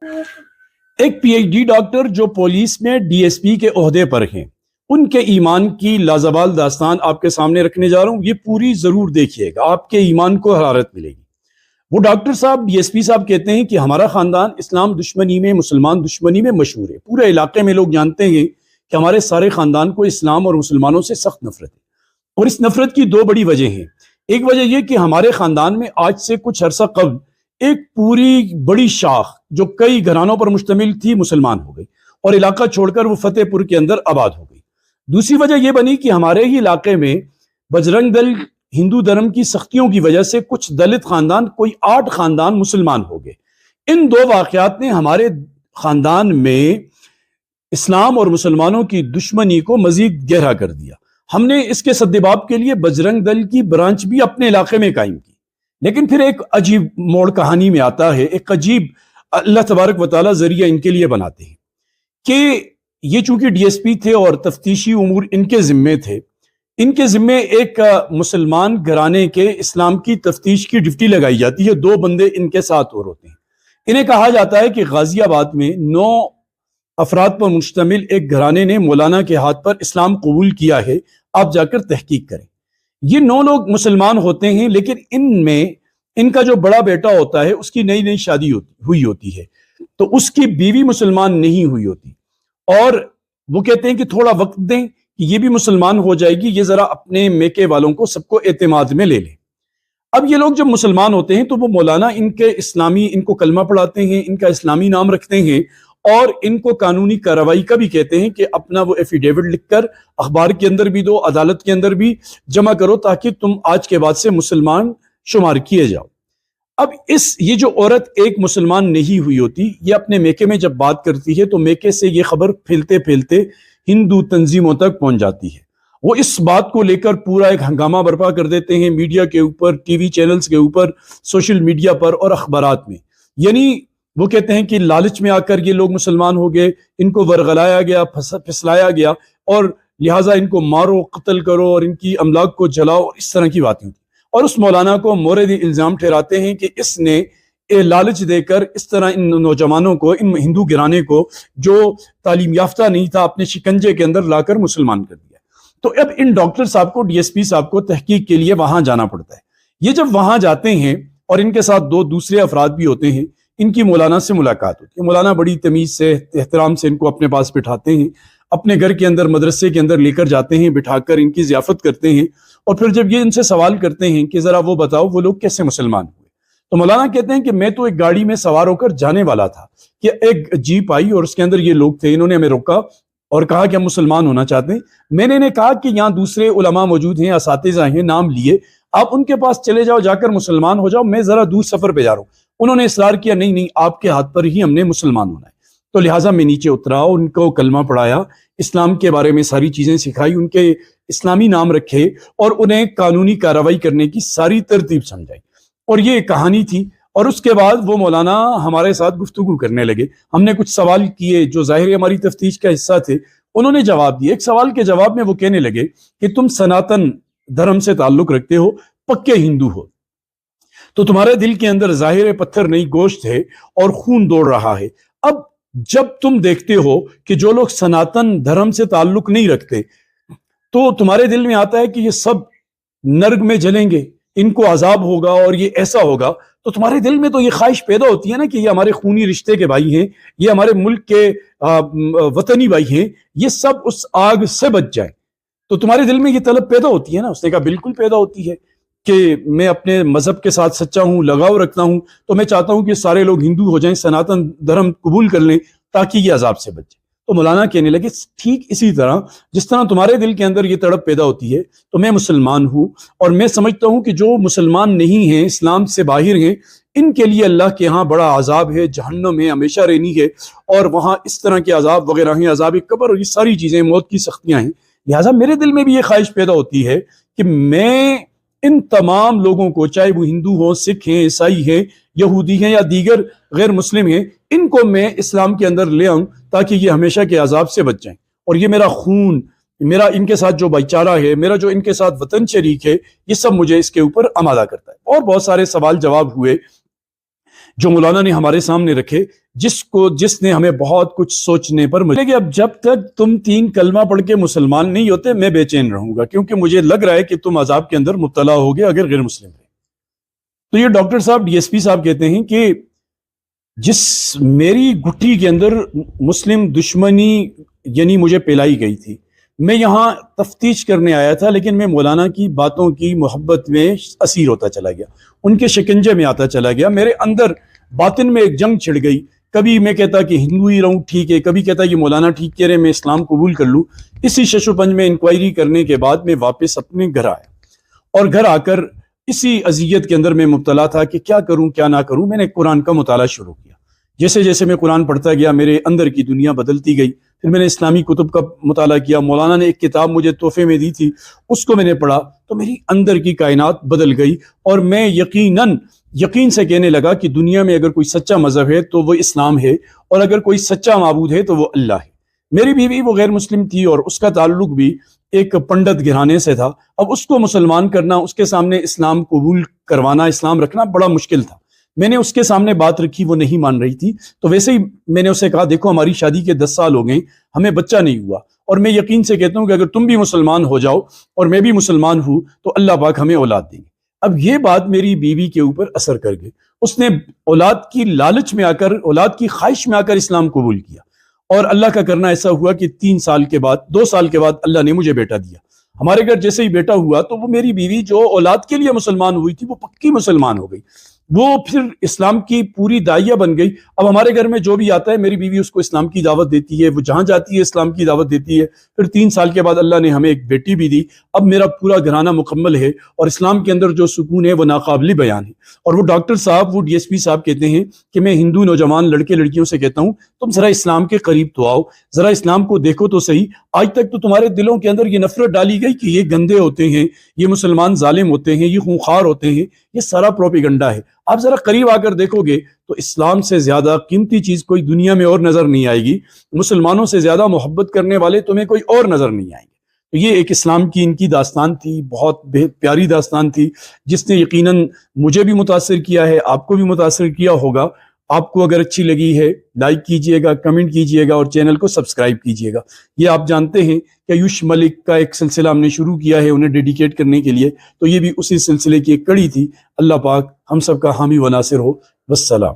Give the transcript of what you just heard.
ایک P H D doctor جو police میں ڈی ایس پی کے عہدے پر ہیں، ان کے ایمان کی لازوال داستان آپ کے سامنے رکھنے جا رہا ہوں۔ یہ پوری ضرور دیکھیے گا، آپ کے ایمان کو حرارت ملے گی۔ وہ ڈاکٹر صاحب ڈی ایس پی صاحب کہتے ہیں کہ ہمارا خاندان اسلام دشمنی میں، مسلمان دشمنی میں مشہور ہے۔ پورے علاقے میں لوگ جانتے ہیں کہ ہمارے سارے خاندان کو اسلام اور مسلمانوں سے سخت نفرت ہے، اور اس نفرت کی دو بڑی وجہ ہیں۔ ایک وجہ یہ کہ ہمارے خاندان میں آج سے کچھ عرصہ قبل ایک پوری بڑی شاخ جو کئی گھرانوں پر مشتمل تھی مسلمان ہو گئی، اور علاقہ چھوڑ کر وہ فتح پور کے اندر آباد ہو گئی۔ دوسری وجہ یہ بنی کہ ہمارے ہی علاقے میں بجرنگ دل ہندو دھرم کی سختیوں کی وجہ سے کچھ دلت خاندان، کوئی 8 خاندان مسلمان ہو گئے۔ ان دو واقعات نے ہمارے خاندان میں اسلام اور مسلمانوں کی دشمنی کو مزید گہرا کر دیا۔ ہم نے اس کے سدباب کے لیے بجرنگ دل کی برانچ بھی اپنے علاقے میں قائم کی، لیکن پھر ایک عجیب موڑ کہانی میں آتا ہے، ایک عجیب اللہ تبارک و تعالیٰ ذریعہ ان کے لیے بناتے ہیں کہ یہ چونکہ ڈی ایس پی تھے اور تفتیشی امور ان کے ذمے تھے، ان کے ذمے ایک مسلمان گھرانے کے اسلام کی تفتیش کی ڈیوٹی لگائی جاتی ہے۔ 2 بندے ان کے ساتھ اور ہوتے ہیں۔ انہیں کہا جاتا ہے کہ غازی آباد میں 9 افراد پر مشتمل ایک گھرانے نے مولانا کے ہاتھ پر اسلام قبول کیا ہے، آپ جا کر تحقیق کریں۔ یہ 9 لوگ مسلمان ہوتے ہیں، لیکن ان میں ان کا جو بڑا بیٹا ہوتا ہے اس کی نئی شادی ہوئی ہوتی ہے، تو اس کی بیوی مسلمان نہیں ہوئی ہوتی، اور وہ کہتے ہیں کہ تھوڑا وقت دیں کہ یہ بھی مسلمان ہو جائے گی، یہ ذرا اپنے میکے والوں کو سب کو اعتماد میں لے لیں۔ اب یہ لوگ جب مسلمان ہوتے ہیں تو وہ مولانا ان کو کلمہ پڑھاتے ہیں، ان کا اسلامی نام رکھتے ہیں، اور ان کو قانونی کارروائی کا بھی کہتے ہیں کہ اپنا وہ ایفیڈیوٹ لکھ کر اخبار کے اندر بھی دو، عدالت کے اندر بھی جمع کرو، تاکہ تم آج کے بعد سے مسلمان شمار کیے جاؤ۔ اب یہ جو عورت ایک مسلمان نہیں ہوئی ہوتی، یہ اپنے میکے میں جب بات کرتی ہے تو میکے سے یہ خبر پھیلتے پھیلتے ہندو تنظیموں تک پہنچ جاتی ہے۔ وہ اس بات کو لے کر پورا ایک ہنگامہ برپا کر دیتے ہیں، میڈیا کے اوپر، ٹی وی چینلز کے اوپر، سوشل میڈیا پر اور اخبارات میں۔ یعنی وہ کہتے ہیں کہ لالچ میں آ کر یہ لوگ مسلمان ہو گئے، ان کو ورغلایا گیا، پھسلایا گیا، اور لہٰذا ان کو مارو، قتل کرو، اور ان کی املاک کو جلاؤ، اور اس طرح کی باتیں ہوتی ہیں۔ اور اس مولانا کو مورد الزام ٹھہراتے ہیں کہ اس نے لالچ دے کر اس طرح ان نوجوانوں کو، ان ہندو گھرانے کو جو تعلیم یافتہ نہیں تھا، اپنے شکنجے کے اندر لا کر مسلمان کر دیا۔ تو اب ان ڈاکٹر صاحب کو، ڈی ایس پی صاحب کو تحقیق کے لیے وہاں جانا پڑتا ہے۔ یہ جب وہاں جاتے ہیں اور ان کے ساتھ 2 دوسرے افراد بھی ہوتے ہیں، ان کی مولانا سے ملاقات ہوتی ہے۔ مولانا بڑی تمیز سے، احترام سے ان کو اپنے پاس بٹھاتے ہیں، اپنے گھر کے اندر، مدرسے کے اندر لے کر جاتے ہیں، بٹھا کر ان کی ضیافت کرتے ہیں، اور پھر جب یہ ان سے سوال کرتے ہیں کہ ذرا وہ بتاؤ وہ لوگ کیسے مسلمان ہوئے، تو مولانا کہتے ہیں کہ میں تو ایک گاڑی میں سوار ہو کر جانے والا تھا کہ ایک جیپ آئی اور اس کے اندر یہ لوگ تھے، انہوں نے ہمیں روکا اور کہا کہ ہم مسلمان ہونا چاہتے ہیں۔ میں نے انہیں کہا کہ یہاں دوسرے علماء موجود ہیں، اساتذہ ہیں، نام لیے، آپ ان کے پاس چلے جاؤ، جا کر مسلمان ہو جاؤ، میں ذرا دور سفر پہ جا رہا ہوں۔ انہوں نے اصرار کیا، نہیں آپ کے ہاتھ پر ہی ہم نے مسلمان ہونا ہے۔ تو لہٰذا میں نیچے اترا، ان کو کلمہ پڑھایا، اسلام کے بارے میں ساری چیزیں سکھائی، ان کے اسلامی نام رکھے، اور انہیں قانونی کارروائی کرنے کی ساری ترتیب سمجھائی، اور یہ ایک کہانی تھی۔ اور اس کے بعد وہ مولانا ہمارے ساتھ گفتگو کرنے لگے۔ ہم نے کچھ سوال کیے جو ظاہر ہماری تفتیش کا حصہ تھے، انہوں نے جواب دیے۔ ایک سوال کے جواب میں وہ کہنے لگے کہ تم سناتن دھرم سے تعلق رکھتے ہو، پکے ہندو ہو، تو تمہارے دل کے اندر ظاہر پتھر نہیں گوشت ہے اور خون دوڑ رہا ہے۔ اب جب تم دیکھتے ہو کہ جو لوگ سناتن دھرم سے تعلق نہیں رکھتے، تو تمہارے دل میں آتا ہے کہ یہ سب نرگ میں جلیں گے، ان کو عذاب ہوگا اور یہ ایسا ہوگا، تو تمہارے دل میں تو یہ خواہش پیدا ہوتی ہے نا کہ یہ ہمارے خونی رشتے کے بھائی ہیں، یہ ہمارے ملک کے وطنی بھائی ہیں، یہ سب اس آگ سے بچ جائیں، تو تمہارے دل میں یہ طلب پیدا ہوتی ہے نا۔ اس نے کہا بالکل پیدا ہوتی ہے کہ میں اپنے مذہب کے ساتھ سچا ہوں، لگاؤ رکھتا ہوں، تو میں چاہتا ہوں کہ سارے لوگ ہندو ہو جائیں، سناتن دھرم قبول کر لیں تاکہ یہ عذاب سے بچ جائے۔ تو مولانا کہنے لگے ٹھیک اسی طرح جس طرح تمہارے دل کے اندر یہ تڑپ پیدا ہوتی ہے، تو میں مسلمان ہوں، اور میں سمجھتا ہوں کہ جو مسلمان نہیں ہیں، اسلام سے باہر ہیں، ان کے لیے اللہ کے ہاں بڑا عذاب ہے، جہنم ہے، ہمیشہ رہنی ہے، اور وہاں اس طرح کے عذاب وغیرہ ہیں، عذاب قبر، اور یہ ساری چیزیں، موت کی سختیاں ہیں۔ لہٰذا میرے دل میں بھی یہ خواہش پیدا ہوتی ہے کہ میں ان تمام لوگوں کو، چاہے وہ ہندو ہوں، سکھ ہیں، عیسائی ہیں، یہودی ہیں، یا دیگر غیر مسلم ہیں، ان کو میں اسلام کے اندر لے آؤں تاکہ یہ ہمیشہ کے عذاب سے بچ جائیں، اور یہ میرا خون، میرا ان کے ساتھ جو بھائی چارہ ہے، میرا جو ان کے ساتھ وطن شریک ہے، یہ سب مجھے اس کے اوپر آمادہ کرتا ہے۔ اور بہت سارے سوال جواب ہوئے۔ جو مولانا نے ہمارے سامنے رکھے، جس نے ہمیں بہت کچھ سوچنے پر مجھے کہ اب جب تک تم 3 کلمہ پڑھ کے مسلمان نہیں ہوتے میں بے چین رہوں گا، کیونکہ مجھے لگ رہا ہے کہ تم عذاب کے اندر مبتلا ہوگے اگر غیر مسلم رہے۔ تو یہ ڈاکٹر صاحب ڈی ایس پی صاحب کہتے ہیں کہ جس میری گٹھی کے اندر مسلم دشمنی یعنی مجھے پلائی گئی تھی، میں یہاں تفتیش کرنے آیا تھا، لیکن میں مولانا کی باتوں کی محبت میں اسیر ہوتا چلا گیا، ان کے شکنجے میں آتا چلا گیا، میرے اندر باطن میں ایک جنگ چھڑ گئی۔ کبھی میں کہتا کہ ہندو ہی رہوں، ٹھیک ہے، کبھی کہتا کہ مولانا ٹھیک کہہ رہے میں اسلام قبول کر لوں۔ اسی شش و پنج میں انکوائری کرنے کے بعد میں واپس اپنے گھر آیا، اور گھر آ کر اسی اذیت کے اندر میں مبتلا تھا کہ کیا کروں کیا نہ کروں۔ میں نے قرآن کا مطالعہ شروع کیا، جیسے جیسے میں قرآن پڑھتا گیا میرے اندر کی دنیا بدلتی گئی۔ پھر میں نے اسلامی کتب کا مطالعہ کیا، مولانا نے ایک کتاب مجھے تحفے میں دی تھی، اس کو میں نے پڑھا تو میری اندر کی کائنات بدل گئی، اور میں یقین سے کہنے لگا کہ دنیا میں اگر کوئی سچا مذہب ہے تو وہ اسلام ہے، اور اگر کوئی سچا معبود ہے تو وہ اللہ ہے۔ میری بیوی وہ غیر مسلم تھی اور اس کا تعلق بھی ایک پنڈت گھرانے سے تھا، اب اس کو مسلمان کرنا، اس کے سامنے اسلام قبول کروانا، اسلام رکھنا بڑا مشکل تھا۔ میں نے اس کے سامنے بات رکھی، وہ نہیں مان رہی تھی، تو ویسے ہی میں نے اسے کہا دیکھو ہماری شادی کے 10 سال ہو گئے، ہمیں بچہ نہیں ہوا، اور میں یقین سے کہتا ہوں کہ اگر تم بھی مسلمان ہو جاؤ اور میں بھی مسلمان ہوں تو اللہ پاک ہمیں اولاد دیں گے۔ اب یہ بات میری بیوی کے اوپر اثر کر گئی، اس نے اولاد کی لالچ میں آ کر، اولاد کی خواہش میں آ کر اسلام قبول کیا، اور اللہ کا کرنا ایسا ہوا کہ 2 سال کے بعد اللہ نے مجھے بیٹا دیا۔ ہمارے گھر جیسے ہی بیٹا ہوا تو وہ میری بیوی جو اولاد کے لیے مسلمان ہوئی تھی وہ پکی مسلمان ہو گئی، وہ پھر اسلام کی پوری داعیہ بن گئی۔ اب ہمارے گھر میں جو بھی آتا ہے میری بیوی اس کو اسلام کی دعوت دیتی ہے، وہ جہاں جاتی ہے اسلام کی دعوت دیتی ہے۔ پھر 3 سال کے بعد اللہ نے ہمیں ایک بیٹی بھی دی، اب میرا پورا گھرانہ مکمل ہے، اور اسلام کے اندر جو سکون ہے وہ ناقابل بیان ہے۔ اور وہ ڈاکٹر صاحب، وہ ڈی ایس پی صاحب کہتے ہیں کہ میں ہندو نوجوان لڑکے لڑکیوں سے کہتا ہوں تم ذرا اسلام کے قریب تو آؤ، ذرا اسلام کو دیکھو تو صحیح۔ آج تک تو تمہارے دلوں کے اندر یہ نفرت ڈالی گئی کہ یہ گندے ہوتے ہیں، یہ مسلمان ظالم ہوتے ہیں، یہ خونخوار ہوتے ہیں، یہ سارا پروپیگنڈا ہے۔ آپ ذرا قریب آ کر دیکھو گے تو اسلام سے زیادہ قیمتی چیز کوئی دنیا میں اور نظر نہیں آئے گی، مسلمانوں سے زیادہ محبت کرنے والے تمہیں کوئی اور نظر نہیں آئیں گے۔ تو یہ ایک اسلام کی ان کی داستان تھی، بہت پیاری داستان تھی، جس نے یقیناً مجھے بھی متاثر کیا ہے، آپ کو بھی متاثر کیا ہوگا۔ آپ کو اگر اچھی لگی ہے لائک کیجئے گا، کمنٹ کیجئے گا، اور چینل کو سبسکرائب کیجئے گا۔ یہ آپ جانتے ہیں کہ آیوش ملک کا ایک سلسلہ ہم نے شروع کیا ہے انہیں ڈیڈیکیٹ کرنے کے لیے، تو یہ بھی اسی سلسلے کی ایک کڑی تھی۔ اللہ پاک ہم سب کا حامی و ناصر ہو۔ والسلام۔